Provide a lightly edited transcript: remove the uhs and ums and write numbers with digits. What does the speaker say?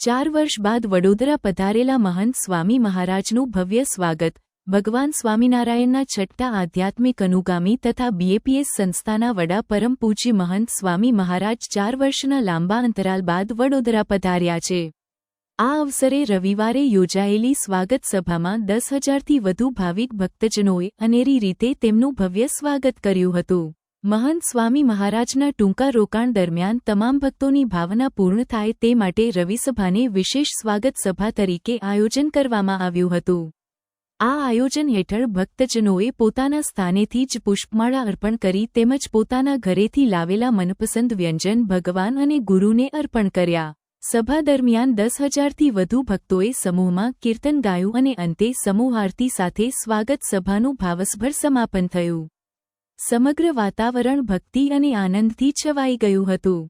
4 વર્ષ બાદ વડોદરા પધારેલા મહંત સ્વામી મહારાજનું ભવ્ય સ્વાગત. ભગવાન સ્વામિનારાયણના છઠ્ઠા આધ્યાત્મિક અનુગામી તથા બીએપીએસ સંસ્થાના વડા પરમ પૂજ્ય મહંત સ્વામી મહારાજ 4 વર્ષના લાંબા અંતરાલ બાદ વડોદરા પધાર્યા છે. આ અવસરે રવિવારે યોજાયેલી સ્વાગત સભામાં 10,000થી વધુ ભાવિક ભક્તજનોએ અનેરી રીતે તેમનું ભવ્ય સ્વાગત કર્યું હતું. મહંત સ્વામી મહારાજના ટૂંકા રોકાણ દરમિયાન તમામ ભક્તોની ભાવના પૂર્ણ થાય તે માટે રવિસભાને વિશેષ સ્વાગત સભા તરીકે આયોજન કરવામાં આવ્યું હતું. આ આયોજન હેઠળ ભક્તજનોએ પોતાના સ્થાનેથી જ પુષ્પમાળા અર્પણ કરી તેમજ પોતાના ઘરેથી લાવેલા મનપસંદ વ્યંજન ભગવાન અને ગુરુને અર્પણ કર્યા. સભા દરમિયાન 10,000થી વધુ ભક્તોએ સમૂહમાં કીર્તન ગાયું અને અંતે સમૂહ આરતી સાથે સ્વાગત સભાનું ભાવસભર સમાપન થયું. સમગ્ર વાતાવરણ ભક્તિ અને આનંદથી છવાઈ ગયું હતું.